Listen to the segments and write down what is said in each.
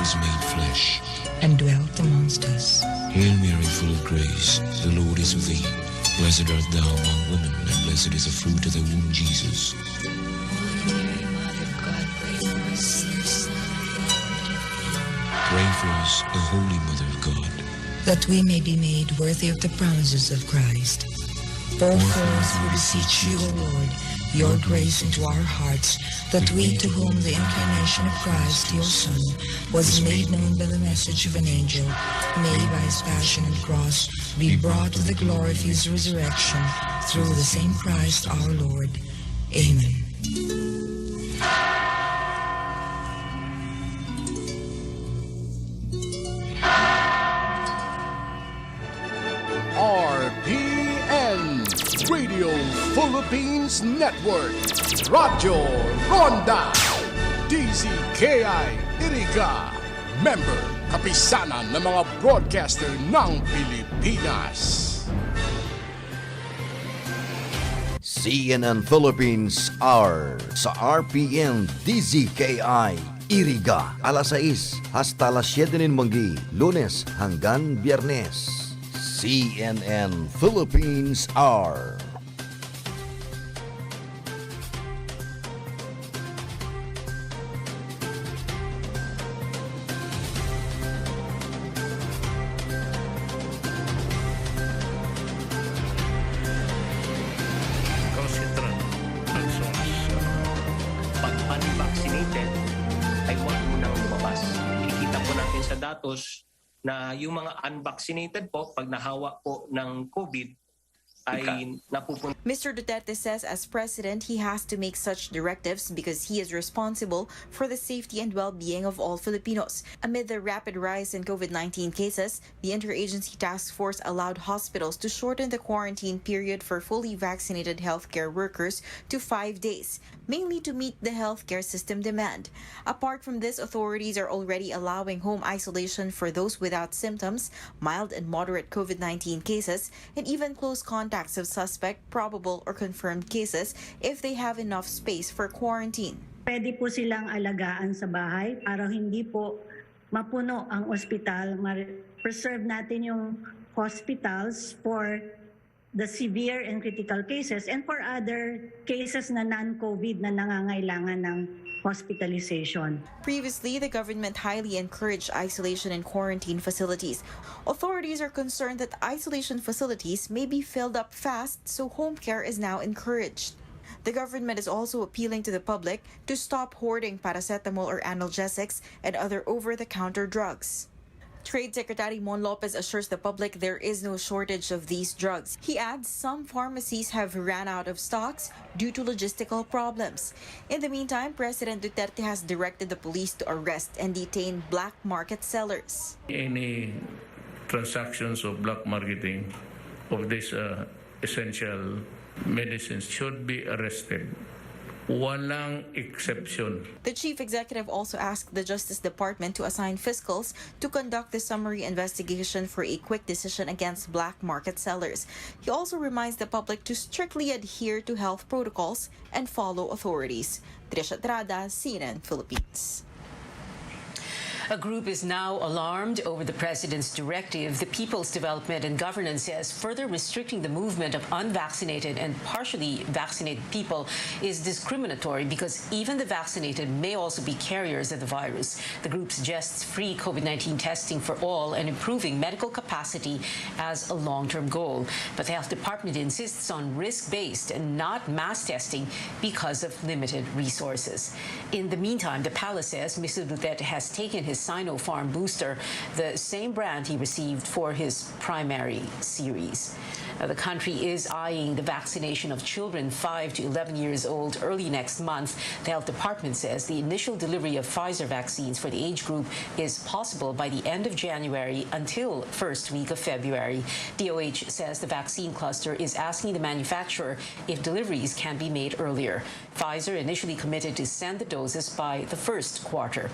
was made flesh and dwelt amongst us. Hail Mary, full of grace, the Lord is with thee. Blessed art thou among women, and blessed is the fruit of thy womb, Jesus. Holy Mary, Mother of God, pray for us sinners. Pray for us, O Holy Mother of God, that we may be made worthy of the promises of Christ. Pour forth, we beseech you, O Lord, your grace into our hearts, that we, to whom the incarnation of Christ, your Son, was made known by the message of an angel, may by his passion and cross be brought to the glory of his resurrection, through the same Christ our Lord. Amen. RPN Radio Philippines Network, Radyo Ronda, DZKI-IRIGA, member kapisanan ng mga broadcaster ng Pilipinas. CNN Philippines Hour sa RPN-DZKI-IRIGA alas 6 hasta alas 7 ng manggi, Lunes hanggang Biyernes. CNN Philippines Hour. Pag-unvaccinated ay huwag mo nang lumabas. Kikita po natin sa datos na yung mga unvaccinated po, pag nahawa po ng COVID, ay napupunta. Mr. Duterte says as president, he has to make such directives because he is responsible for the safety and well-being of all Filipinos. Amid the rapid rise in COVID-19 cases, the interagency task force allowed hospitals to shorten the quarantine period for fully vaccinated healthcare workers to 5 days, mainly to meet the healthcare system demand. Apart from this, authorities are already allowing home isolation for those without symptoms, mild and moderate COVID-19 cases, and even close contacts of suspect, probable, or confirmed cases if they have enough space for quarantine. Pwede po silang alagaan sa bahay para hindi po mapuno ang ospital. Preserve natin yung hospitals for the severe and critical cases and for other cases na non-COVID na nangangailangan ng hospitalization. Previously, the government highly encouraged isolation and quarantine facilities. Authorities are concerned that isolation facilities may be filled up fast, so home care is now encouraged. The government is also appealing to the public to stop hoarding paracetamol or analgesics and other over-the-counter drugs. Trade Secretary Mon Lopez assures the public there is no shortage of these drugs. He adds some pharmacies have ran out of stocks due to logistical problems. In the meantime, President Duterte has directed the police to arrest and detain black market sellers. Any transactions of black marketing of these essential medicines should be arrested. Walang exception. The chief executive also asked the Justice Department to assign fiscals to conduct the summary investigation for a quick decision against black market sellers. He also reminds the public to strictly adhere to health protocols and follow authorities. Trisha Trada, CNN Philippines. A group is now alarmed over the president's directive. The People's Development and Governance says further restricting the movement of unvaccinated and partially vaccinated people is discriminatory because even the vaccinated may also be carriers of the virus. The group suggests free COVID-19 testing for all and improving medical capacity as a long-term goal. But the Health Department insists on risk-based and not mass testing because of limited resources. In the meantime, the palace says Mr. Duterte has taken his Sinopharm booster, the same brand he received for his primary series. The country is eyeing the vaccination of children 5 to 11 years old early next month. The Health Department says the initial delivery of Pfizer vaccines for the age group is possible by the end of January until first week of February. DOH says the vaccine cluster is asking the manufacturer if deliveries can be made earlier. Pfizer initially committed to send the doses by the first quarter.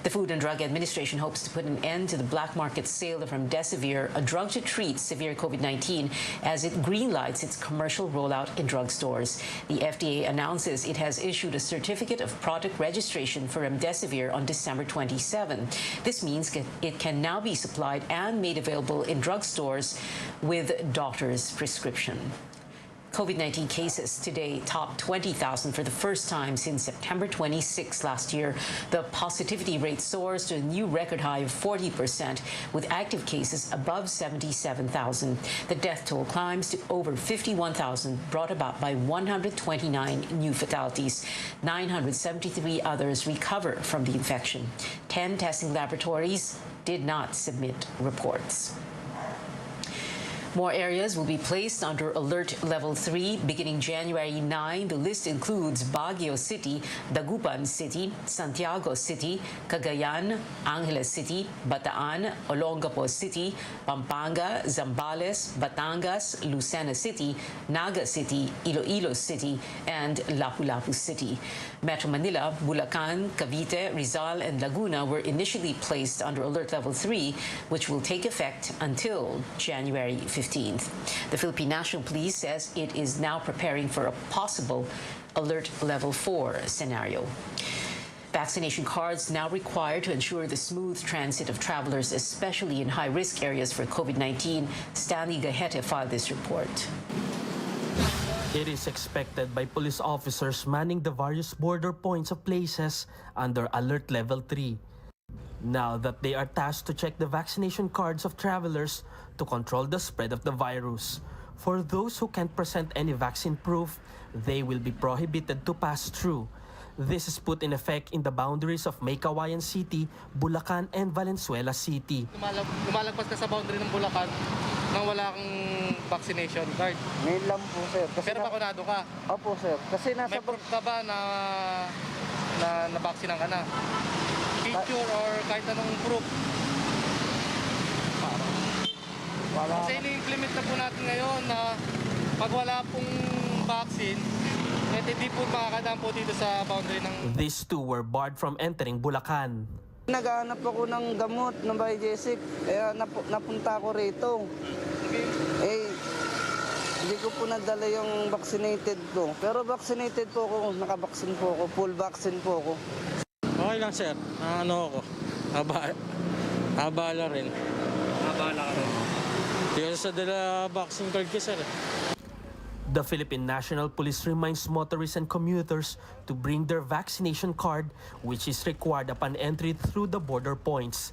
The Food and Drug Administration hopes to put an end to the black market sale of remdesivir, a drug to treat severe COVID-19, as it greenlights its commercial rollout in drugstores. The FDA announces it has issued a certificate of product registration for remdesivir on December 27. This means it can now be supplied and made available in drugstores with doctor's prescription. COVID-19 cases today topped 20,000 for the first time since September 26 last year. The positivity rate soars to a new record high of 40%, with active cases above 77,000. The death toll climbs to over 51,000, brought about by 129 new fatalities. 973 others recover from the infection. 10 testing laboratories did not submit reports. More areas will be placed under Alert Level 3 beginning January 9. The list includes Baguio City, Dagupan City, Santiago City, Cagayan, Angeles City, Bataan, Olongapo City, Pampanga, Zambales, Batangas, Lucena City, Naga City, Iloilo City, and Lapu-Lapu City. Metro Manila, Bulacan, Cavite, Rizal, and Laguna were initially placed under Alert Level 3, which will take effect until January 15th. The Philippine National Police says it is now preparing for a possible Alert Level 4 scenario. Vaccination cards now required to ensure the smooth transit of travelers, especially in high-risk areas for COVID-19. Stanley Gahete filed this report. It is expected by police officers manning the various border points of places under Alert Level 3. Now that they are tasked to check the vaccination cards of travelers to control the spread of the virus. For those who can't present any vaccine proof, they will be prohibited to pass through. This is put in effect in the boundaries of Maykawayan City, Bulacan, and Valenzuela City. Lumalagpas ka sa boundary ng Bulacan nang wala kang vaccination card. Ngayon lang po, sir. Kasi pero bakunado ka? Opo, sir. Kasi nasa... May proof ka ba na na-vaccinahan ka na? Picture or kahit anong proof? Kasi ini-implement na po natin ngayon na pag wala pong vaccine, hindi po makakadaan po dito sa boundary ng... These two were barred from entering Bulacan. Naghahanap ako ng gamot ng Biogesic, kaya napunta ako rito. Eh, hindi ko po nadala yung vaccinated ko. Pero vaccinated po ako, nakabaksin po ako, full vaccine po ako. Okay lang, sir. Ano ako? Abala rin. Abala ka rin. Hindi sa dala vaccine card ko, sir. The Philippine National Police reminds motorists and commuters to bring their vaccination card, which is required upon entry through the border points.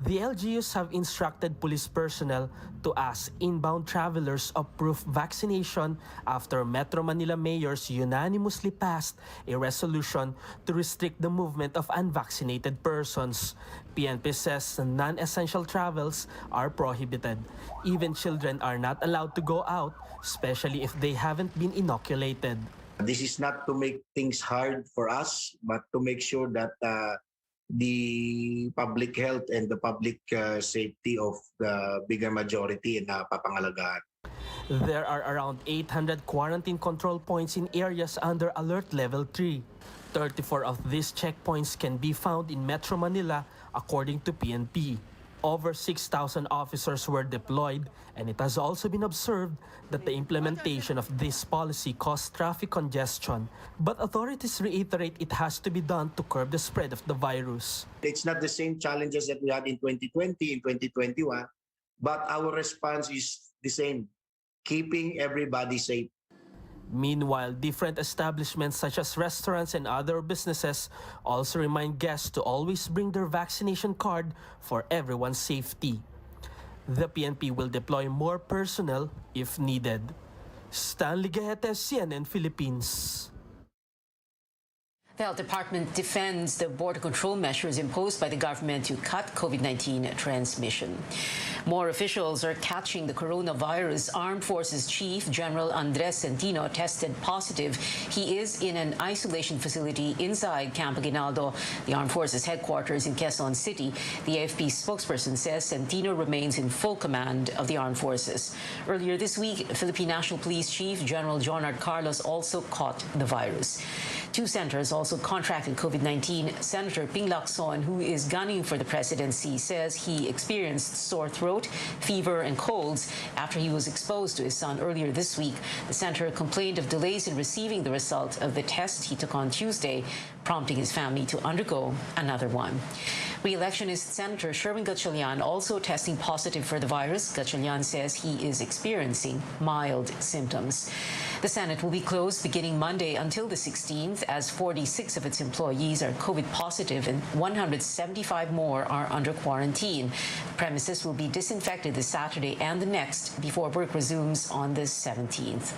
The LGUs have instructed police personnel to ask inbound travelers of proof vaccination after Metro Manila mayors unanimously passed a resolution to restrict the movement of unvaccinated persons. PNP says non-essential travels are prohibited. Even children are not allowed to go out, especially if they haven't been inoculated. This is not to make things hard for us, but to make sure that the public health and the public safety of the bigger majority na papangalagaan. There are around 800 quarantine control points in areas under Alert Level 3. 34 of these checkpoints can be found in Metro Manila, according to PNP. Over 6,000 officers were deployed, and it has also been observed that the implementation of this policy caused traffic congestion. But authorities reiterate it has to be done to curb the spread of the virus. It's not the same challenges that we had in 2020, in 2021, but our response is the same, keeping everybody safe. Meanwhile, different establishments such as restaurants and other businesses also remind guests to always bring their vaccination card for everyone's safety. The PNP will deploy more personnel if needed. Stanley Gahete, CNN Philippines. The Health Department defends the border control measures imposed by the government to cut COVID-19 transmission. More officials are catching the coronavirus. Armed Forces Chief General Andres Centino tested positive. He is in an isolation facility inside Camp Aguinaldo, the Armed Forces headquarters in Quezon City. The AFP spokesperson says Centino remains in full command of the Armed Forces. Earlier this week, Philippine National Police Chief General Jonard Carlos also caught the virus. Two senators also contracted COVID-19. Senator Ping Lacson, who is gunning for the presidency, says he experienced sore throat, fever, and colds after he was exposed to his son earlier this week. The senator complained of delays in receiving the result of the test he took on Tuesday, prompting his family to undergo another one. Re-electionist Senator Sherwin Gatchalian also testing positive for the virus. Gatchalian says he is experiencing mild symptoms. The Senate will be closed beginning Monday until the 16th as 46 of its employees are COVID positive and 175 more are under quarantine. Premises will be disinfected this Saturday and the next before work resumes on the 17th.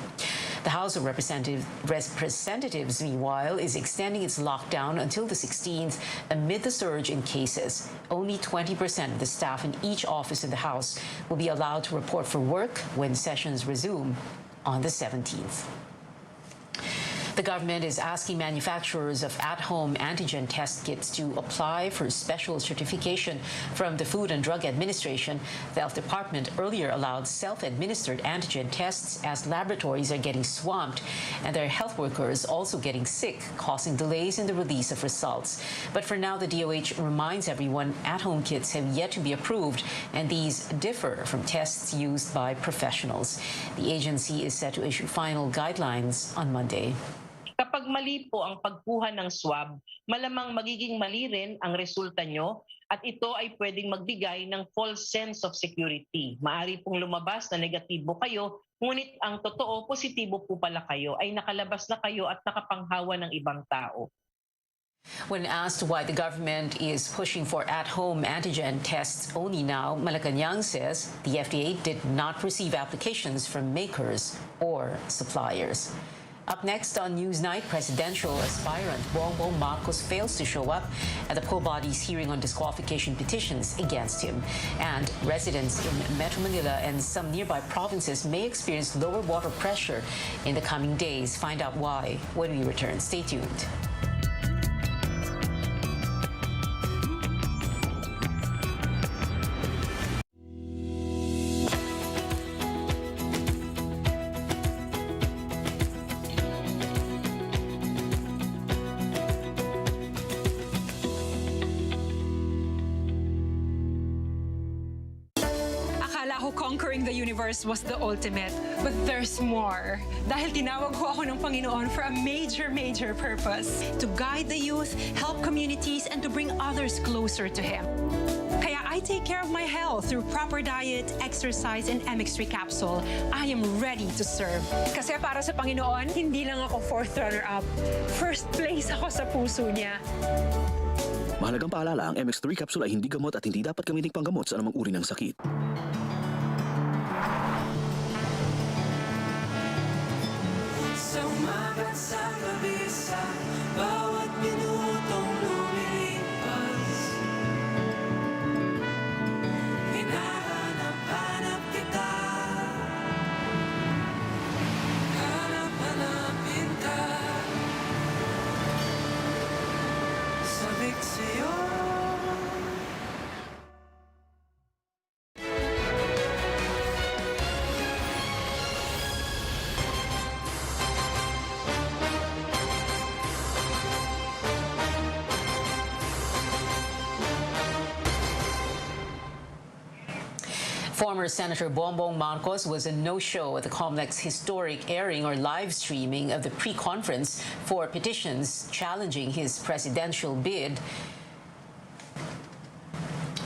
The House of Representatives, meanwhile, is extending its lockdown until the 16th amid the surge in cases. Only 20% of the staff in each office in the House will be allowed to report for work when sessions resume on the 17th. The government is asking manufacturers of at-home antigen test kits to apply for special certification from the Food and Drug Administration. The Health Department earlier allowed self-administered antigen tests as laboratories are getting swamped and their health workers also getting sick, causing delays in the release of results. But for now, the DOH reminds everyone at-home kits have yet to be approved, and these differ from tests used by professionals. The agency is set to issue final guidelines on Monday. Kapag mali po ang pagkuha ng swab, malamang magiging mali rin ang resulta nyo at ito ay pwedeng magbigay ng false sense of security. Maari pong lumabas na negatibo kayo, ngunit ang totoo, positibo po pala kayo, ay nakalabas na kayo at nakapanghawa ng ibang tao. When asked why the government is pushing for at-home antigen tests only now, Malacanang says the FDA did not receive applications from makers or suppliers. Up next on Newsnight, presidential aspirant Bongbong Marcos fails to show up at the poll body's hearing on disqualification petitions against him. And residents in Metro Manila and some nearby provinces may experience lower water pressure in the coming days. Find out why when we return. Stay tuned. Conquering the universe was the ultimate, but there's more. Dahil tinawag ko ako ng Panginoon for a major purpose. To guide the youth, help communities, and to bring others closer to Him. Kaya I take care of my health through proper diet, exercise, and MX3 capsule. I am ready to serve. Kasi para sa Panginoon, hindi lang ako fourth runner-up. First place ako sa puso niya. Mahalagang paalala, ang MX3 capsule ay hindi gamot at hindi dapat gamiting panggamot sa anumang uri ng sakit. Sa mabisa, bawat minutong lumilipas, hinahanap-hanap kita, hanap-hanapin ka, sabik sa'yo. Former Senator Bongbong Marcos was a no-show at the Comlec's historic airing or live streaming of the pre-conference for petitions challenging his presidential bid.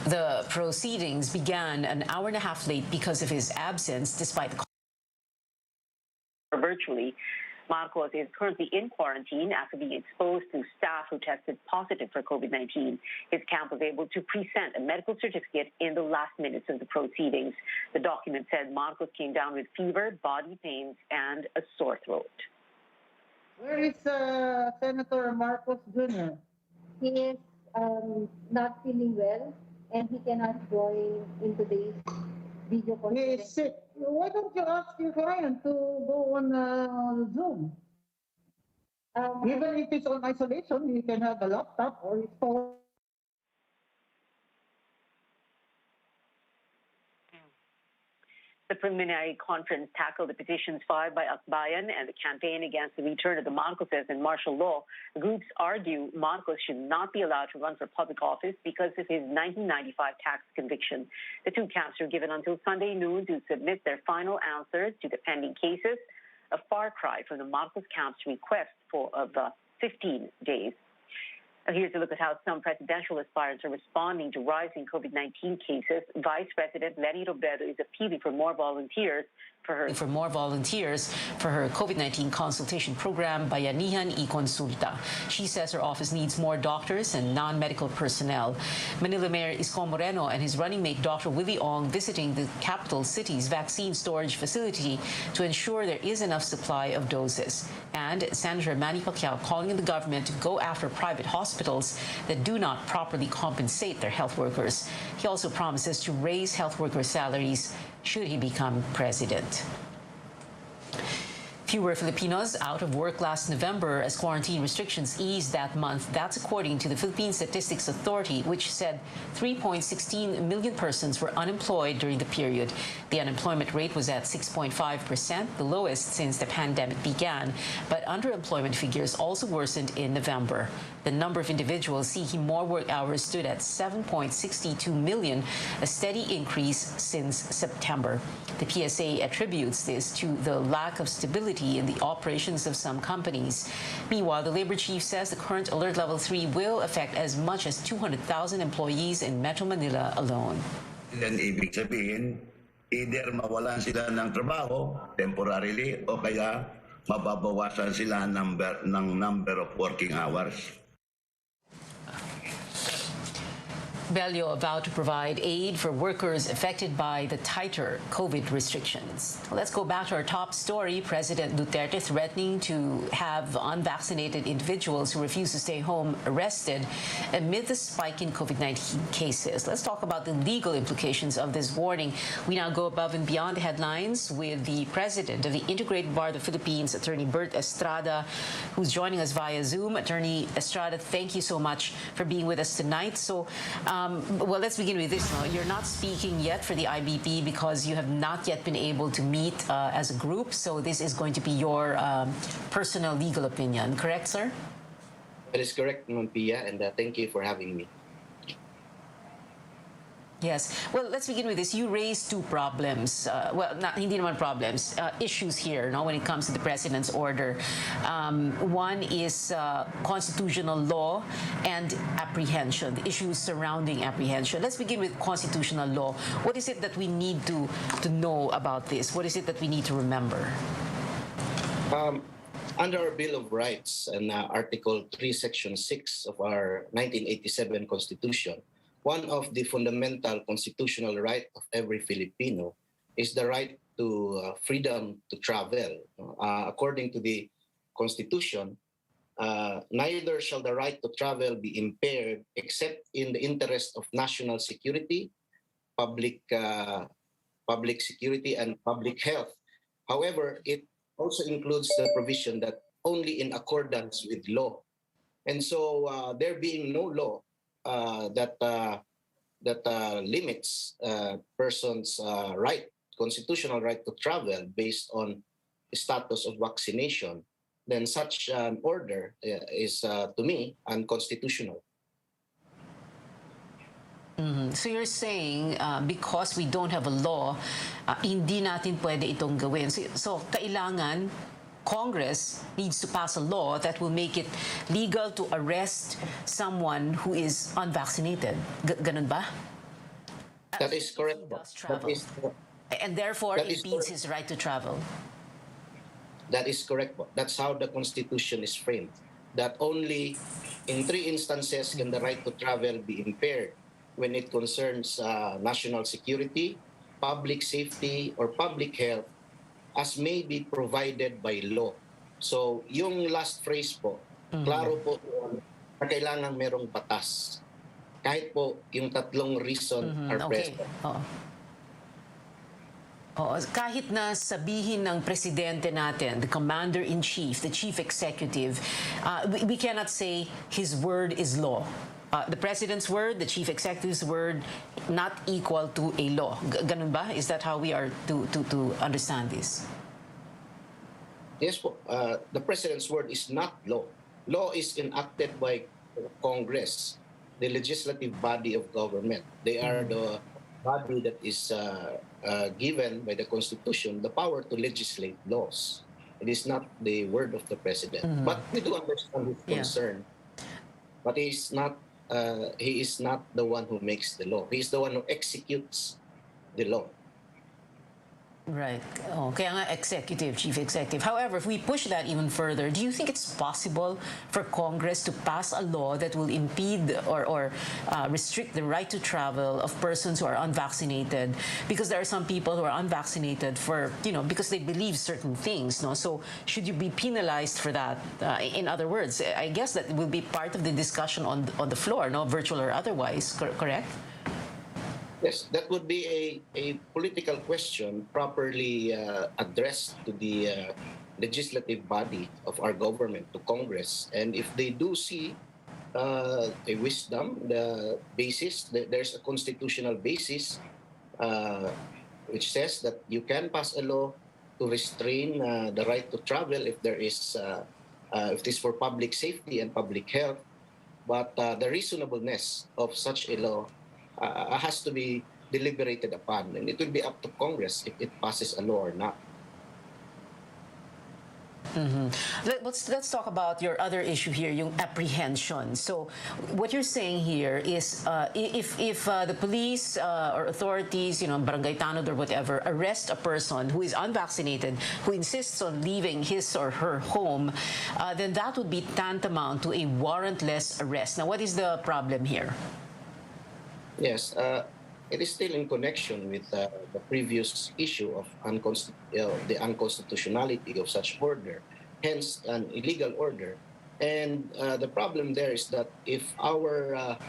The proceedings began an hour and a half late because of his absence, despite the virtually. Marcos is currently in quarantine after being exposed to staff who tested positive for COVID-19. His camp was able to present a medical certificate in the last minutes of the proceedings. The document said Marcos came down with fever, body pains, and a sore throat. Where is Senator Marcos Jr.? He is not feeling well and he cannot join in today's video conference. He is sick. Why don't you ask your client to go on Zoom? Even if it's on isolation, you can have a laptop or his phone. The preliminary conference tackled the petitions filed by Akbayan and the campaign against the return of the Marcoses and martial law. The groups argue Marcos should not be allowed to run for public office because of his 1995 tax conviction. The two camps were given until Sunday noon to submit their final answers to the pending cases, a far cry from the Marcos camp's request of 15 days. Here's a look at how some presidential aspirants are responding to rising COVID-19 cases. Vice President Leni Robredo is appealing for more volunteers for her COVID-19 consultation program, Bayanihan I-Consulta. She says her office needs more doctors and non-medical personnel. Manila Mayor Isko Moreno and his running mate Dr. Willie Ong visiting the capital city's vaccine storage facility to ensure there is enough supply of doses. And Senator Manny Pacquiao calling on the government to go after private hospitals that do not properly compensate their health workers. He also promises to raise health workers' salaries should he become president. Fewer Filipinos out of work last November as quarantine restrictions eased that month. That's according to the Philippine Statistics Authority, which said 3.16 million persons were unemployed during the period. The unemployment rate was at 6.5%, the lowest since the pandemic began. But underemployment figures also worsened in November. The number of individuals seeking more work hours stood at 7.62 million, a steady increase since September. The PSA attributes this to the lack of stability in the operations of some companies. Meanwhile, the labor chief says the current Alert Level 3 will affect as much as 200,000 employees in Metro Manila alone. Then ibig sabihin, either mawalan sila ng trabaho temporarily o kaya mababawasan sila ng number of working hours. Bello about to provide aid for workers affected by the tighter COVID restrictions. Let's go back to our top story. President Duterte threatening to have unvaccinated individuals who refuse to stay home arrested amid the spike in COVID-19 cases. Let's talk about the legal implications of this warning. We now go above and beyond the headlines with the president of the Integrated Bar of the Philippines, Attorney Bert Estrada, who's joining us via Zoom. Attorney Estrada, thank you so much for being with us tonight. So, well, let's begin with this. No? You're not speaking yet for the IBP because you have not yet been able to meet as a group. So this is going to be your personal legal opinion. Correct, sir? That is correct, Ma'am Pia, and thank you for having me. Yes. Well, let's begin with this. You raised two problems. Hindi naman problems. Issues here, no, when it comes to the president's order. One is constitutional law and apprehension, the issues surrounding apprehension. Let's begin with constitutional law. What is it that we need to know about this? What is it that we need to remember? Under our Bill of Rights and Article 3, Section 6 of our 1987 Constitution, one of the fundamental constitutional rights of every Filipino is the right to freedom to travel. According to the Constitution, neither shall the right to travel be impaired except in the interest of national security, public security, and public health. However, it also includes the provision that only in accordance with law. And so there being no law that limits persons' constitutional right to travel based on status of vaccination, then such an order is, to me, unconstitutional. So you're saying because we don't have a law, hindi natin pwede itong gawin. So kailangan Congress needs to pass a law that will make it legal to arrest someone who is unvaccinated. Ganun ba? That is correct. And therefore, it means his right to travel. That is correct. That's how the Constitution is framed. That only in 3 instances can the right to travel be impaired: when it concerns national security, public safety, or public health, as may be provided by law. So, yung last phrase po, klaro po na kailangan merong batas. Kahit po yung tatlong reason are present. Kahit na sabihin ng presidente natin, the commander-in-chief, the chief executive, we cannot say his word is law. the president's word, the chief executive's word, not equal to a law. Ganun ba? Is that how we are to understand this? Yes po. The president's word is not law. Law is enacted by Congress, the legislative body of government. They are the body that is given by the Constitution the power to legislate laws. It is not the word of the president. But we do understand his concern. But he is not the one who makes the law. He is the one who executes the law. Right. Oh, kaya nga executive, chief executive. However, if we push that even further, do you think it's possible for Congress to pass a law that will impede or restrict the right to travel of persons who are unvaccinated? Because there are some people who are unvaccinated for, because they believe certain things. No? So should you be penalized for that? In other words, I guess that will be part of the discussion on the floor, no, virtual or otherwise, correct? Yes, that would be a political question properly addressed to the legislative body of our government, to Congress. And if they do see a wisdom, the basis, there's a constitutional basis which says that you can pass a law to restrain the right to travel if there is, if it is for public safety and public health. But the reasonableness of such a law has to be deliberated upon, and it will be up to Congress if it passes a law or not. Let's talk about your other issue here, yung apprehension. So what you're saying here is if the police or authorities, barangay tanod or whatever, arrest a person who is unvaccinated, who insists on leaving his or her home, then that would be tantamount to a warrantless arrest. Now, what is the problem here? Yes, it is still in connection with the previous issue of the unconstitutionality of such order, hence an illegal order. And the problem there is that if our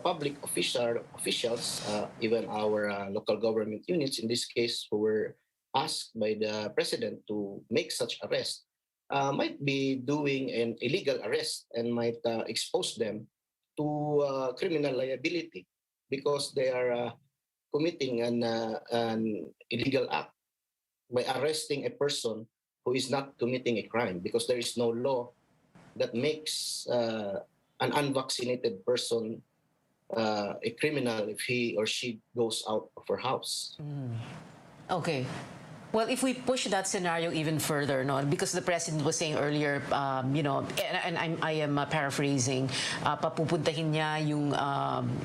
public officials, even our local government units, in this case, who were asked by the president to make such arrest, might be doing an illegal arrest and might expose them to criminal liability because they are committing an illegal act by arresting a person who is not committing a crime, because there is no law that makes an unvaccinated person a criminal if he or she goes out of her house. Okay. Well, if we push that scenario even further, no, because the president was saying earlier, and I am paraphrasing, papupuntahin niya yung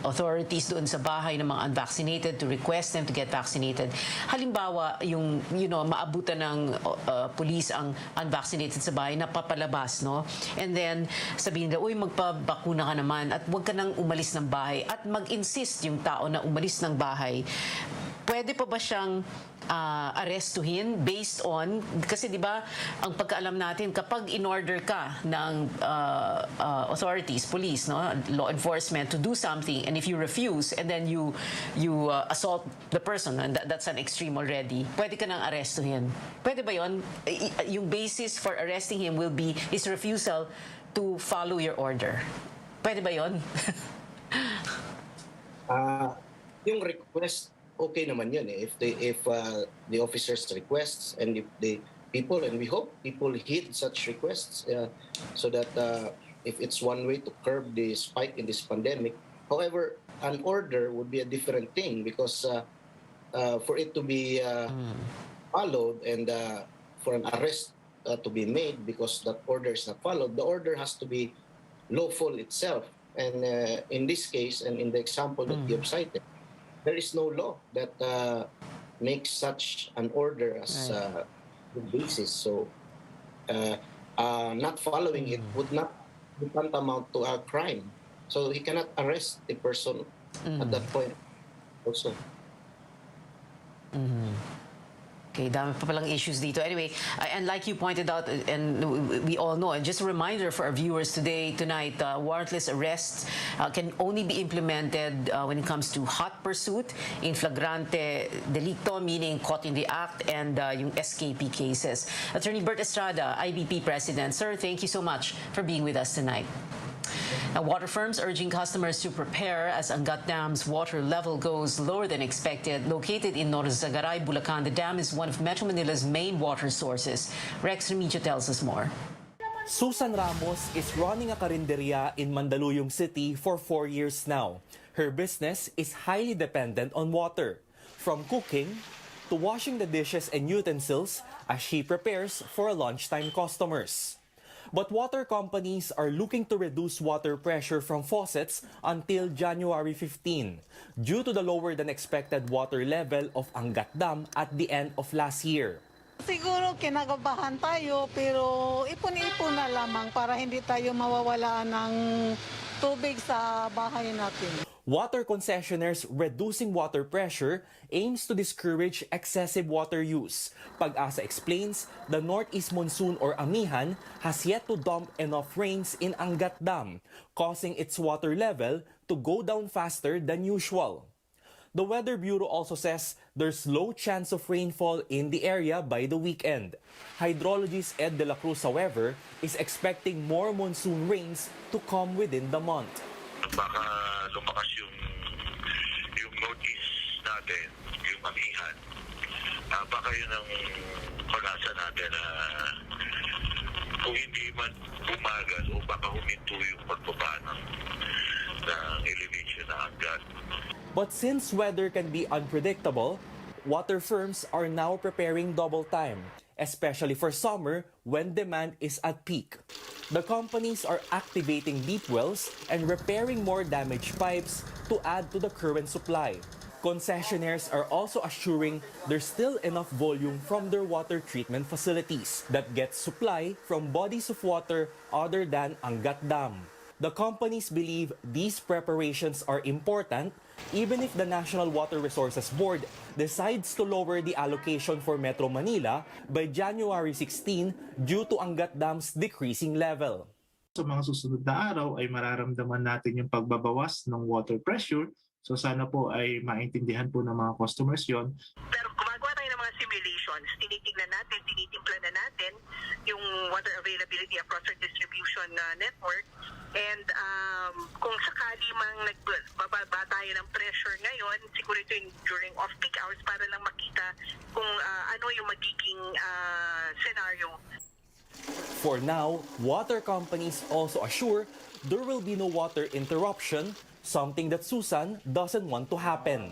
authorities doon sa bahay ng mga unvaccinated to request them to get vaccinated. Halimbawa, yung maabutan ng police ang unvaccinated sa bahay, napapalabas, no? And then sabihin nila, uy, magpabakuna ka naman at huwag ka nang umalis ng bahay, at mag-insist yung tao na umalis ng bahay. Pwede pa ba siyang arrestuhin based on, kasi di ba ang pagkaalam natin, kapag in-order ka ng authorities, police, no, law enforcement to do something, and if you refuse and then you assault the person, and that's an extreme already, pwede ka nang arrestuhin. Pwede ba yun? Yung basis for arresting him will be his refusal to follow your order. Pwede ba yun? Yung request, okay naman yun eh. If the officers requests, and if the people, and we hope people heed such requests, so that if it's one way to curb the spike in this pandemic. However, an order would be a different thing, because for it to be followed and for an arrest to be made because that order is not followed, the order has to be lawful itself. And in this case, and in the example that you have cited, there is no law that makes such an order as the basis. So not following it would not be tantamount to a crime. So he cannot arrest the person at that point also. Okay, dami pa palang issues dito. Anyway, and like you pointed out, and we all know, and just a reminder for our viewers tonight, warrantless arrests can only be implemented when it comes to hot pursuit, in flagrante delicto, meaning caught in the act, and yung SKP cases. Attorney Bert Estrada, IBP President. Sir, thank you so much for being with us tonight. Now, water firms urging customers to prepare as Angat Dam's water level goes lower than expected. Located in Norzagaray, Bulacan, the dam is one of Metro Manila's main water sources. Rex Remigio tells us more. Susan Ramos is running a karinderya in Mandaluyong City for 4 years now. Her business is highly dependent on water, from cooking to washing the dishes and utensils as she prepares for lunchtime customers. But water companies are looking to reduce water pressure from faucets until January 15 due to the lower than expected water level of Angat Dam at the end of last year. Siguro kinakabahan tayo pero ipon-ipon na lamang para hindi tayo mawawalaan ng tubig sa bahay natin. Water concessionaires reducing water pressure aims to discourage excessive water use. Pag-asa explains, the northeast monsoon or amihan has yet to dump enough rains in Angat Dam, causing its water level to go down faster than usual. The Weather Bureau also says there's low chance of rainfall in the area by the weekend. Hydrologist Ed De La Cruz, however, is expecting more monsoon rains to come within the month. Baka lumakas yung northeast natin, yung amihan. Baka yun ang pag-asa natin na kung hindi man bumagal o baka huminto yung pagbaba ng elevation na Angat. But since weather can be unpredictable, water firms are now preparing double time, especially for summer when demand is at peak. The companies are activating deep wells and repairing more damaged pipes to add to the current supply. Concessionaires are also assuring there's still enough volume from their water treatment facilities that get supply from bodies of water other than Angat Dam. The companies believe these preparations are important even if the National Water Resources Board decides to lower the allocation for Metro Manila by January 16 due to Angat Dam's decreasing level. Sa mga susunod na araw ay mararamdaman natin yung pagbabawas ng water pressure. So sana po ay maintindihan po ng mga customers yon. Pero gumagawa tayo ng mga simulations, tinitingnan natin, tinitimpla na natin yung water availability across our distribution network. And kung sakali mang nagbababa tayo ng pressure ngayon, siguro ito yung during off-peak hours para lang makita kung ano yung magiging scenario. For now, water companies also assure there will be no water interruption, something that Susan doesn't want to happen.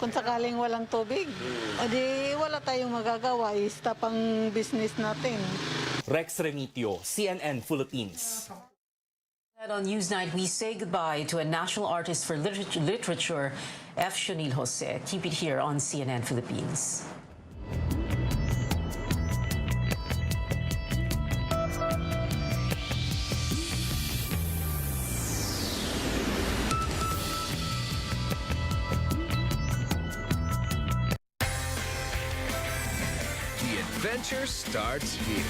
Kung sakaling walang tubig, edi wala tayong magagawa, stop ang business natin. Rex Remigio, CNN Philippines. On Newsnight, we say goodbye to a national artist for literature, F. Shonil Jose. Keep it here on CNN Philippines. The adventure starts here.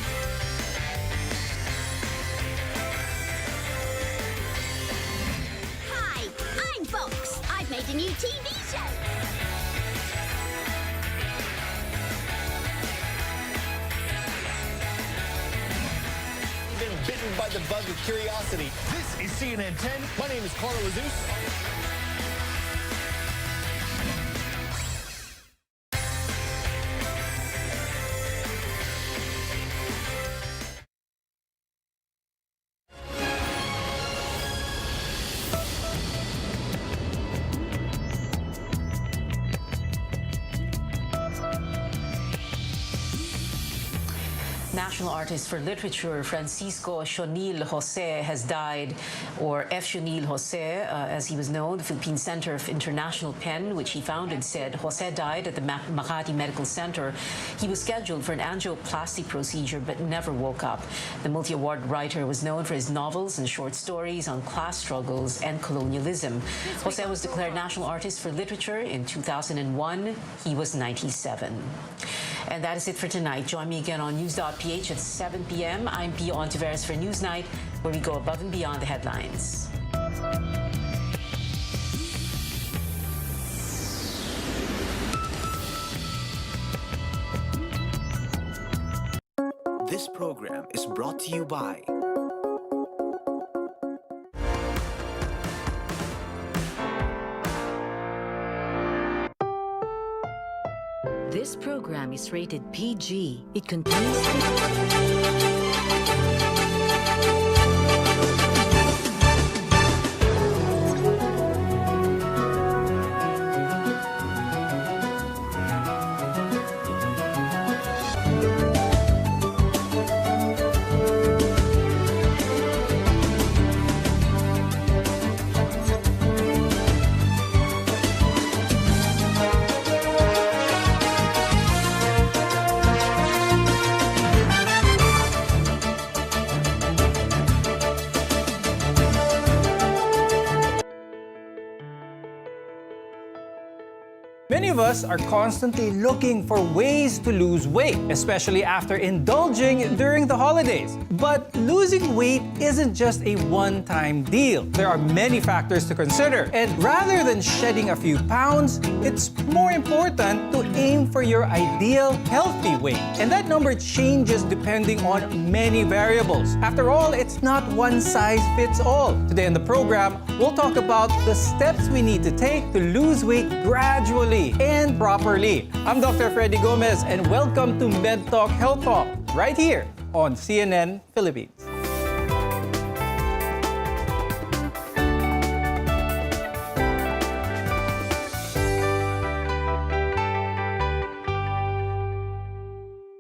I've made a new TV show. Been bitten by the bug of curiosity. This is CNN 10. My name is Carla Lazuz. National artist for literature Francisco Shonil Jose has died, or F. Shonil Jose, as he was known. The Philippine Center of International Pen, which he founded, said Jose died at the Makati Medical Center. He was scheduled for an angioplasty procedure but never woke up. The multi-award writer was known for his novels and short stories on class struggles and colonialism. Jose was declared National Artist for Literature in 2001. He was 97. And that is it for tonight. Join me again on News.ph at 7 p.m. I'm Pia Hontiveros for Newsnight, where we go above and beyond the headlines. This program is brought to you by This program is rated PG. It contains... Many of us are constantly looking for ways to lose weight, especially after indulging during the holidays. But losing weight isn't just a one-time deal. There are many factors to consider. And rather than shedding a few pounds, it's more important to aim for your ideal healthy weight. And that number changes depending on many variables. After all, it's not one size fits all. Today in the program, we'll talk about the steps we need to take to lose weight gradually and properly. I'm Dr. Freddy Gomez and welcome to Med Talk Health Talk right here on CNN Philippines.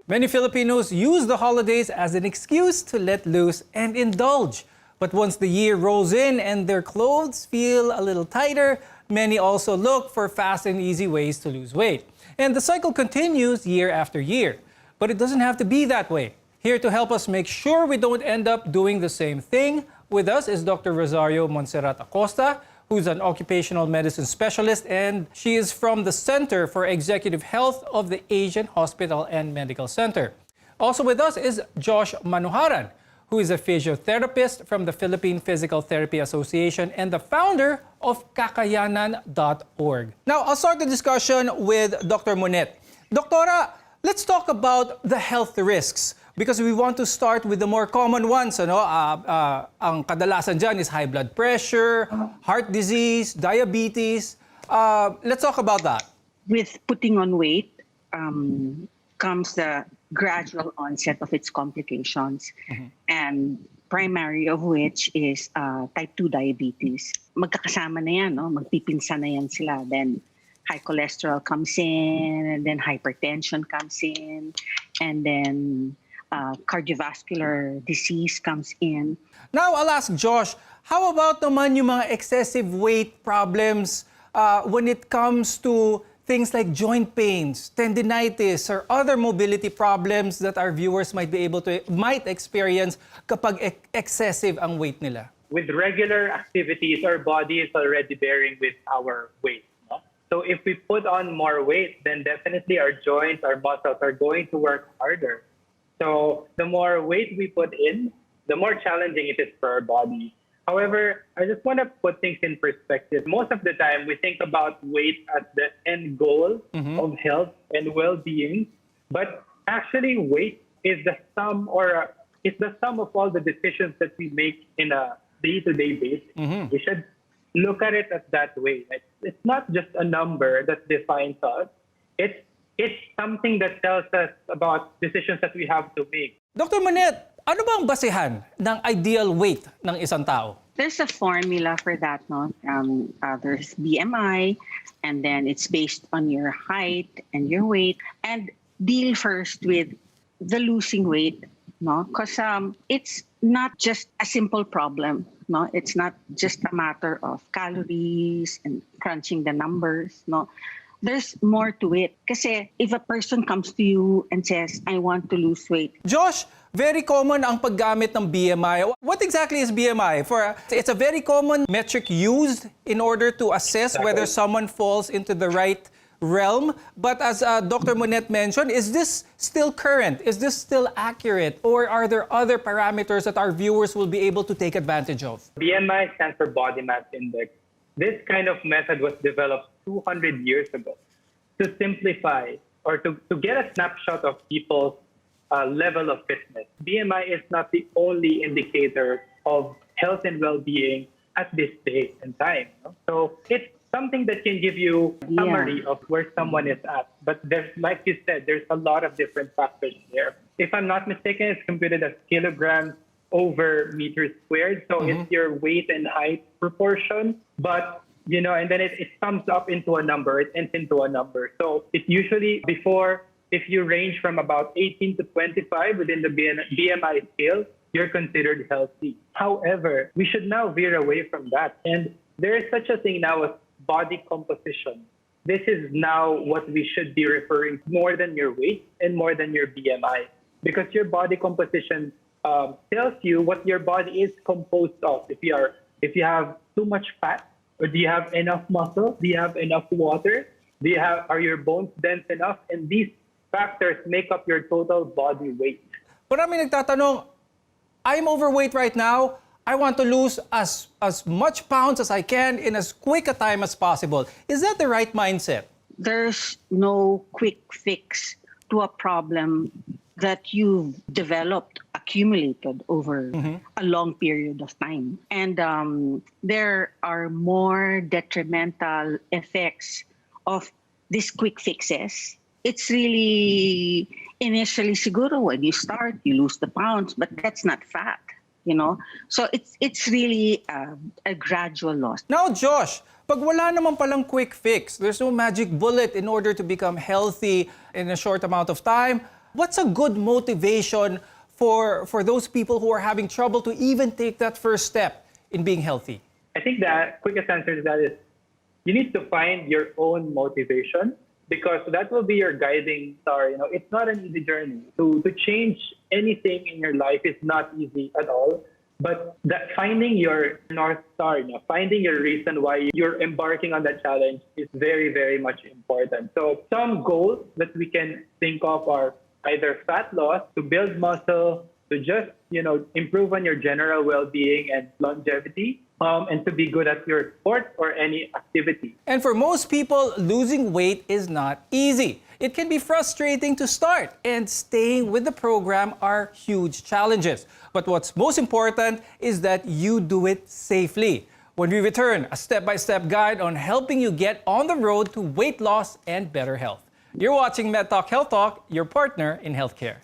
Many Filipinos use the holidays as an excuse to let loose and indulge. But once the year rolls in and their clothes feel a little tighter, many also look for fast and easy ways to lose weight. And the cycle continues year after year. But it doesn't have to be that way. Here to help us make sure we don't end up doing the same thing, with us is Dr. Rosario Montserrat Acosta, who's an occupational medicine specialist, and she is from the Center for Executive Health of the Asian Hospital and Medical Center. Also with us is Josh Manuharan, who is a physiotherapist from the Philippine Physical Therapy Association and the founder of Kakayanan.org. Now, I'll start the discussion with Dr. Monet. Doctora, let's talk about the health risks because we want to start with the more common ones. Ang kadalasan dyan is high blood pressure, heart disease, diabetes. Let's talk about that. With putting on weight comes the gradual onset of its complications, and primary of which is type 2 diabetes. Magkakasama na yan, no? Magpipinsa na yan sila. Then high cholesterol comes in, and then hypertension comes in, and then cardiovascular disease comes in. Now, I'll ask Josh, how about naman yung mga excessive weight problems when it comes to things like joint pains, tendinitis, or other mobility problems that our viewers might experience kapag excessive ang weight nila? With regular activities, our body is already bearing with our weight. No? So if we put on more weight, then definitely our joints, our muscles are going to work harder. So the more weight we put in, the more challenging it is for our body. However, I just want to put things in perspective. Most of the time, we think about weight as the end goal of health and well-being. But actually, weight is the sum of all the decisions that we make in a day-to-day basis. We should look at it as that way. It's not just a number that defines us. It's something that tells us about decisions that we have to make. Dr. Monet, ano ba ang basehan ng ideal weight ng isang tao? There's a formula for that, no? There's BMI, and then it's based on your height and your weight. And deal first with the losing weight, no? Because it's not just a simple problem, no? It's not just a matter of calories and crunching the numbers, no? There's more to it. Kasi if a person comes to you and says, I want to lose weight. Josh, very common ang paggamit ng BMI. What exactly is BMI? It's a very common metric used in order to assess whether someone falls into the right realm. But as Dr. Monet mentioned, is this still current? Is this still accurate? Or are there other parameters that our viewers will be able to take advantage of? BMI stands for Body Mass Index. This kind of method was developed 200 years ago to simplify or to get a snapshot of people's level of fitness. BMI is not the only indicator of health and well-being at this stage in time. No? So it's something that can give you a summary of where someone is at. But there's, like you said, there's a lot of different factors there. If I'm not mistaken, it's computed as kilograms over meters squared. So it's your weight and height proportion. But, you know, and then it sums up into a number. It ends into a number. So it's usually before, if you range from about 18 to 25 within the BMI scale, you're considered healthy. However, we should now veer away from that. And there is such a thing now as body composition. This is now what we should be referring to more than your weight and more than your BMI. Because your body composition tells you what your body is composed of. If you have too much fat, or do you have enough muscle? Do you have enough water? Are your bones dense enough? And these factors make up your total body weight. Marami nagtatanong, I'm overweight right now. I want to lose as much pounds as I can in as quick a time as possible. Is that the right mindset? There's no quick fix to a problem that you've developed, accumulated over a long period of time. And there are more detrimental effects of these quick fixes. It's really initially siguro when you start, you lose the pounds, but that's not fat, you know? So it's really a gradual loss. Now, Josh, pag wala naman palang quick fix, there's no magic bullet in order to become healthy in a short amount of time, what's a good motivation for those people who are having trouble to even take that first step in being healthy? I think the quickest answer to that is you need to find your own motivation, because that will be your guiding star. You know, it's not an easy journey. To change anything in your life is not easy at all. But that finding your North Star, you know, finding your reason why you're embarking on that challenge is very, very much important. So some goals that we can think of are either fat loss, to build muscle, to just, you know, improve on your general well-being and longevity, and to be good at your sport or any activity. And for most people, losing weight is not easy. It can be frustrating to start, and staying with the program are huge challenges. But what's most important is that you do it safely. When we return, a step-by-step guide on helping you get on the road to weight loss and better health. You're watching MedTalk Health Talk, your partner in healthcare.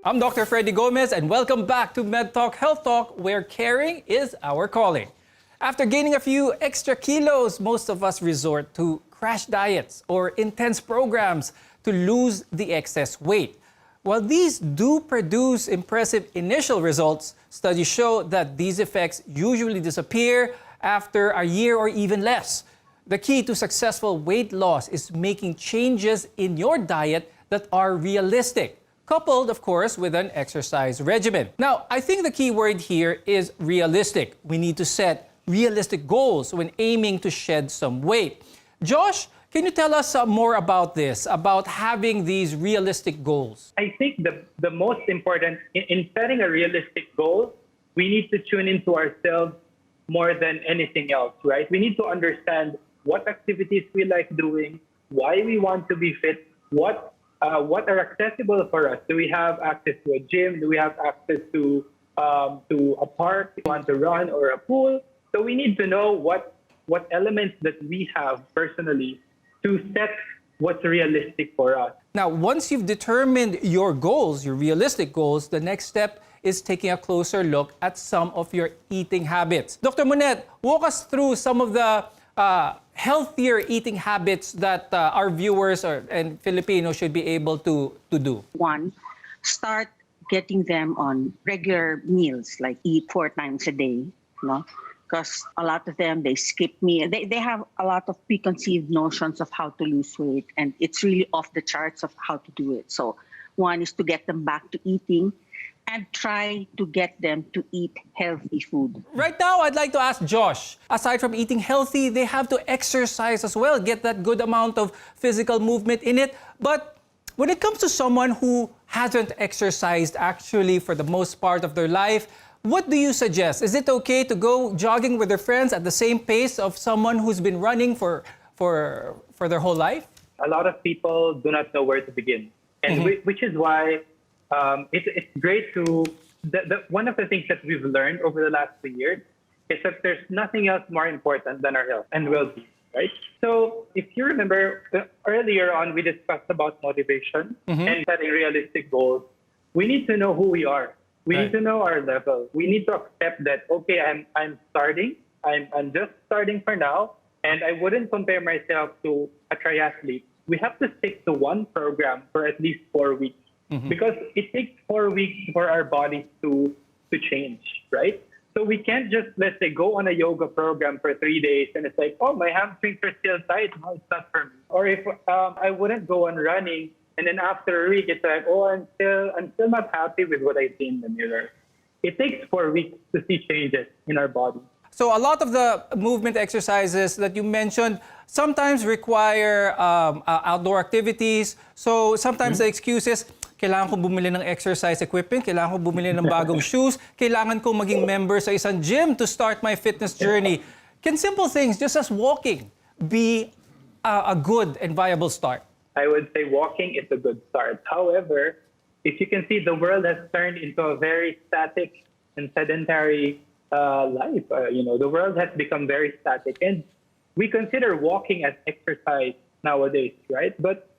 I'm Dr. Freddy Gomez, and welcome back to MedTalk Health Talk, where caring is our calling. After gaining a few extra kilos, most of us resort to crash diets or intense programs to lose the excess weight. While these do produce impressive initial results, studies show that these effects usually disappear after a year or even less. The key to successful weight loss is making changes in your diet that are realistic, coupled, of course, with an exercise regimen. Now, I think the key word here is realistic. We need to set realistic goals when aiming to shed some weight. Josh, can you tell us more about this, about having these realistic goals? I think the most important, in setting a realistic goal, we need to tune into ourselves more than anything else, right? We need to understand what activities we like doing, why we want to be fit, what are accessible for us. Do we have access to a gym? Do we have access to a park? Do we want to run, or a pool? So we need to know what elements that we have personally to set what's realistic for us. Now, once you've determined your goals, your realistic goals, the next step is taking a closer look at some of your eating habits. Dr. Monette, walk us through some of the healthier eating habits that our viewers and Filipinos should be able to do. One, start getting them on regular meals, like eat 4 times a day, no? Because a lot of them, they skip meals. They have a lot of preconceived notions of how to lose weight, and it's really off the charts of how to do it. So one is to get them back to eating and try to get them to eat healthy food. Right now, I'd like to ask Josh, aside from eating healthy, they have to exercise as well, get that good amount of physical movement in it. But when it comes to someone who hasn't exercised actually for the most part of their life, what do you suggest? Is it okay to go jogging with their friends at the same pace of someone who's been running for their whole life? A lot of people do not know where to begin. And which is why it's great to, one of the things that we've learned over the last 2 years is that there's nothing else more important than our health and well-being, right? So if you remember, earlier on, we discussed about motivation and setting realistic goals. We need to know who we are. We need to know our level. We need to accept that, okay, I'm starting. I'm just starting for now, and I wouldn't compare myself to a triathlete. We have to stick to one program for at least 4 weeks because it takes 4 weeks for our bodies to change, right? So we can't just, let's say, go on a yoga program for 3 days and it's like, oh, my hamstrings are still tight. No, it's not for me. Or if I wouldn't go on running, and then after a week, it's like, oh, I'm still not happy with what I see in the mirror. It takes 4 weeks to see changes in our body. So a lot of the movement exercises that you mentioned sometimes require outdoor activities. So sometimes the excuse is, kailangan ko bumili ng exercise equipment, kailangan ko bumili ng bagong shoes, kailangan ko maging member sa isang gym to start my fitness journey. Can simple things, just as walking, be a good and viable start? I would say walking is a good start. However, if you can see, the world has turned into a very static and sedentary life. The world has become very static, and we consider walking as exercise nowadays, right? But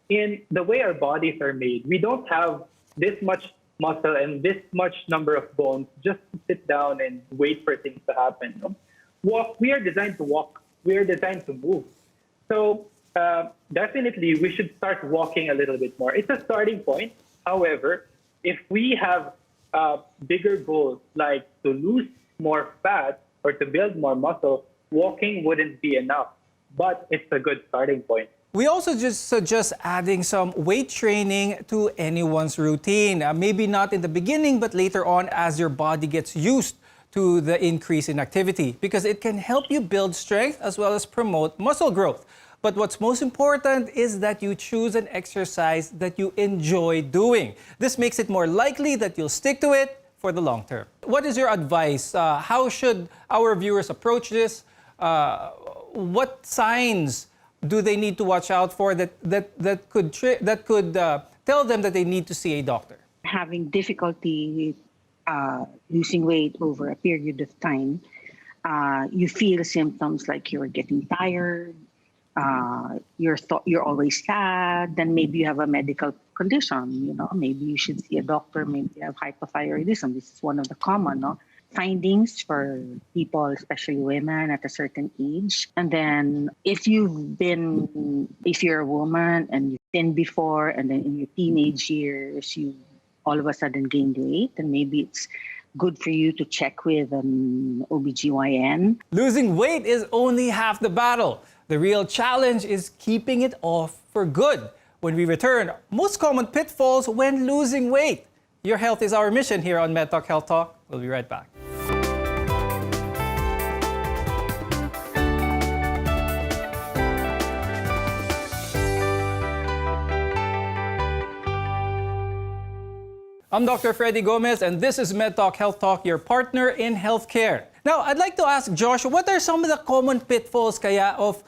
in the way our bodies are made, we don't have this much muscle and this much number of bones just to sit down and wait for things to happen. We are designed to walk. We are designed to move. So definitely, we should start walking a little bit more. It's a starting point. However, if we have bigger goals like to lose more fat or to build more muscle, walking wouldn't be enough. But it's a good starting point. We also just suggest adding some weight training to anyone's routine. Maybe not in the beginning, but later on as your body gets used to the increase in activity, because it can help you build strength as well as promote muscle growth. But what's most important is that you choose an exercise that you enjoy doing. This makes it more likely that you'll stick to it for the long term. What is your advice? How should our viewers approach this? What signs do they need to watch out for that could tell them that they need to see a doctor? Having difficulty losing weight over a period of time, you feel symptoms like you're getting tired, you're always sad, then maybe you have a medical condition, maybe you should see a doctor, maybe you have hypothyroidism. This is one of the common findings for people, especially women at a certain age. And then if you're a woman and you've been before, and then in your teenage years, you all of a sudden gained weight, and maybe it's good for you to check with an OBGYN. Losing weight is only half the battle. The real challenge is keeping it off for good. When we return, most common pitfalls when losing weight. Your health is our mission here on MedTalk Health Talk. We'll be right back. I'm Dr. Freddy Gomez, and this is MedTalk Health Talk, your partner in healthcare. Now, I'd like to ask Josh, what are some of the common pitfalls kaya of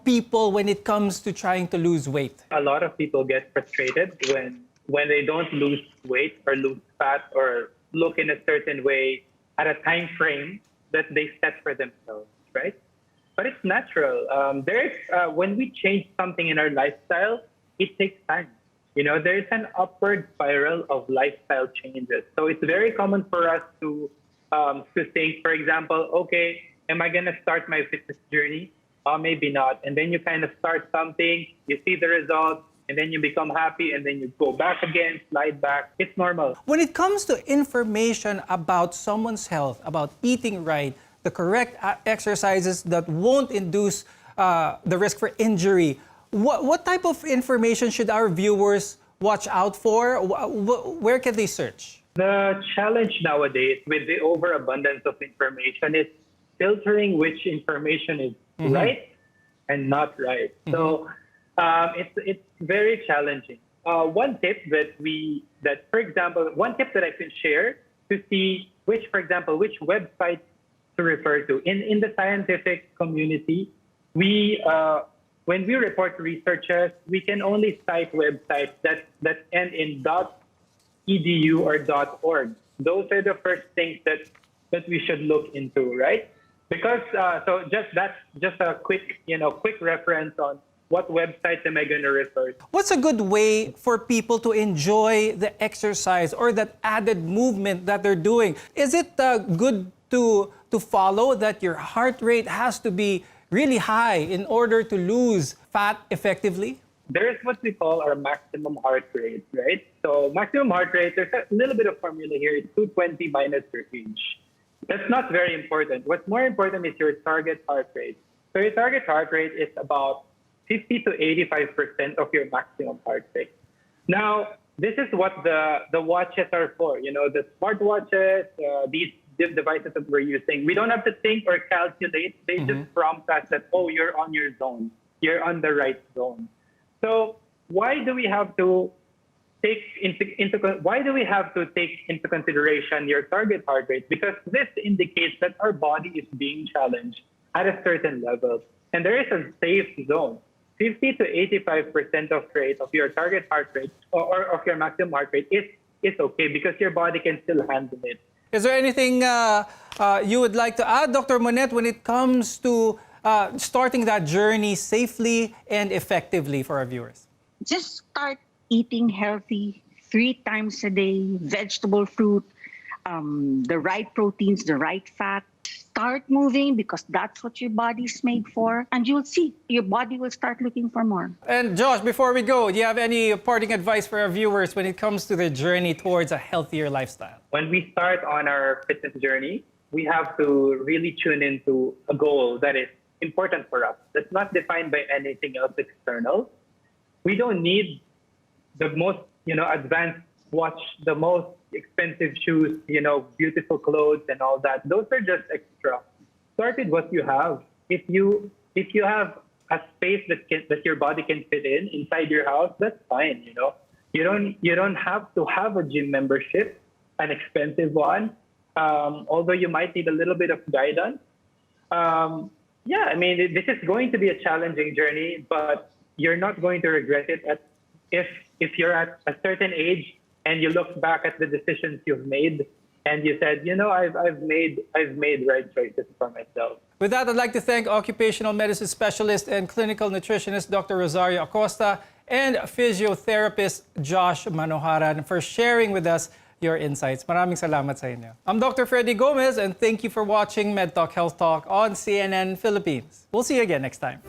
people when it comes to trying to lose weight? A lot of people get frustrated when they don't lose weight or lose fat or look in a certain way at a time frame that they set for themselves, right? But it's natural. When we change something in our lifestyle, it takes time. There's an upward spiral of lifestyle changes. So it's very common for us to think, for example, okay, am I going to start my fitness journey? Maybe not. And then you kind of start something, you see the results, and then you become happy, and then you go back again, slide back. It's normal. When it comes to information about someone's health, about eating right, the correct exercises that won't induce the risk for injury, what type of information should our viewers watch out for? Where can they search? The challenge nowadays with the overabundance of information is filtering which information is right and not right. So it's very challenging. One tip one tip that I can share to see which website to refer to. In the scientific community, we when we report researches, we can only cite websites that end in .edu or .org. Those are the first things that we should look into, right? Because that's just a quick reference on what websites am I going to refer to. What's a good way for people to enjoy the exercise or that added movement that they're doing? Is it good to follow that your heart rate has to be really high in order to lose fat effectively? There is what we call our maximum heart rate, right? So maximum heart rate, there's a little bit of formula here. It's 220 minus your age. That's not very important. What's more important is your target heart rate. So your target heart rate is about 50 to 85% of your maximum heart rate. Now, this is what the watches are for. The smartwatches, these devices that we're using. We don't have to think or calculate. They just prompt us that, oh, you're on your zone. You're on the right zone. So why do we have to take into consideration your target heart rate? Because this indicates that our body is being challenged at a certain level. And there is a safe zone. 50 to 85% of rate of your target heart rate or of your maximum heart rate is okay because your body can still handle it. Is there anything you would like to add, Dr. Monette, when it comes to starting that journey safely and effectively for our viewers? Just start eating healthy 3 times a day, vegetable, fruit, the right proteins, the right fat. Start moving because that's what your body's made for. And you'll see, your body will start looking for more. And Josh, before we go, do you have any parting advice for our viewers when it comes to their journey towards a healthier lifestyle? When we start on our fitness journey, we have to really tune into a goal that is important for us. That's not defined by anything else external. We don't need the most, advanced watch, the most expensive shoes, beautiful clothes and all that. Those are just extra. Start with what you have. If you have a space that your body can fit inside your house, that's fine. You don't have to have a gym membership, an expensive one. Although you might need a little bit of guidance. This is going to be a challenging journey, but you're not going to regret it if you're at a certain age and you look back at the decisions you've made and you said, I've made right choices for myself. With that, I'd like to thank occupational medicine specialist and clinical nutritionist Dr. Rosario Acosta and physiotherapist Josh Manoharan for sharing with us your insights. Maraming salamat sa inyo. I'm Dr. Freddy Gomez and thank you for watching MedTalk Health Talk on CNN Philippines. We'll see you again next time.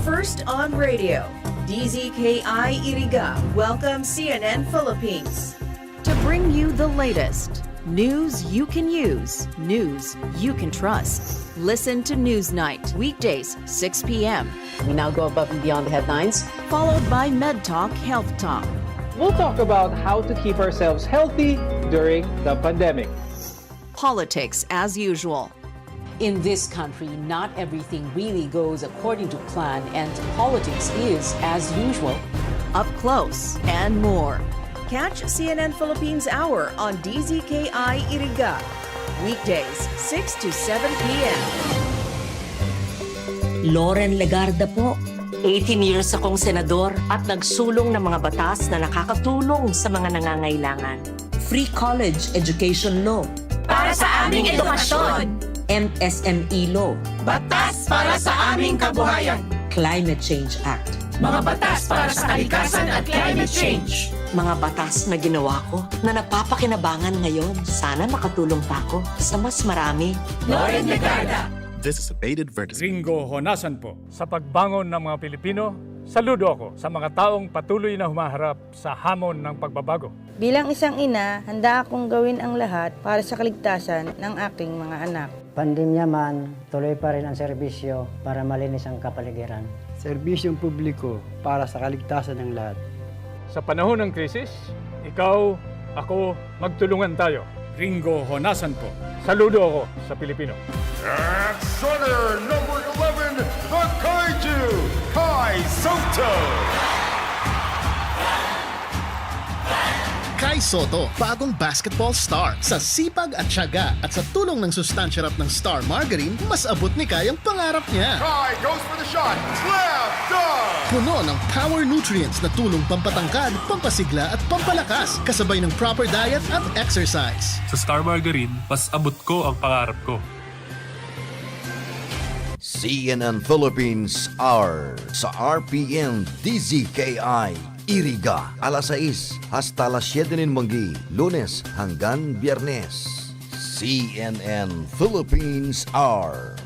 First on radio, DZKI-IRIGA welcomes CNN Philippines to bring you the latest news you can use, news you can trust. Listen to Newsnight, weekdays, 6 p.m. We now go above and beyond the headlines. Followed by MedTalk Health Talk. We'll talk about how to keep ourselves healthy during the pandemic. Politics as usual. In this country, not everything really goes according to plan, and politics is as usual. Up close and more. Catch CNN Philippines Hour on DZKI-IRIGA. Weekdays, 6 to 7 p.m. Lauren Legarda po, 18 years akong senador at nagsulong ng mga batas na nakakatulong sa mga nangangailangan. Free college education law. Para sa aming edukasyon. MSME law. Batas para sa aming kabuhayan. Climate Change Act. Mga batas para sa kalikasan at climate change. Mga batas na ginawa ko na napapakinabangan ngayon. Sana makatulong pa ako sa mas marami. Lauren Legarda. This is a paid advertisement. Ringo Honasan po. Sa pagbangon ng mga Pilipino, saludo ako sa mga taong patuloy na humaharap sa hamon ng pagbabago. Bilang isang ina, handa akong gawin ang lahat para sa kaligtasan ng aking mga anak. Pandemya man, tuloy pa rin ang serbisyo para malinis ang kapaligiran. Serbisyong publiko para sa kaligtasan ng lahat. Sa panahon ng krisis, ikaw, ako, magtulungan tayo. Ringo Honasan po. Saludo ako sa Pilipino. And starter number 11, the Kaiju, Kai Soto. Kai Soto, bagong basketball star. Sa sipag at tiyaga at sa tulong ng sustansyarap ng Star Margarine, mas abot ni Kai ang pangarap niya. Kai goes for the shot. Slam dunk! Puno ng power nutrients na tulong pampatangkad, pampasigla at pampalakas, kasabay ng proper diet at exercise. Sa Star Margarine, mas abot ko ang pangarap ko. CNN Philippines Hour sa RPN-DZKI-IRIGA alas 6 hasta las 7 ng manggi, Lunes hanggang Biyernes. CNN Philippines Hour.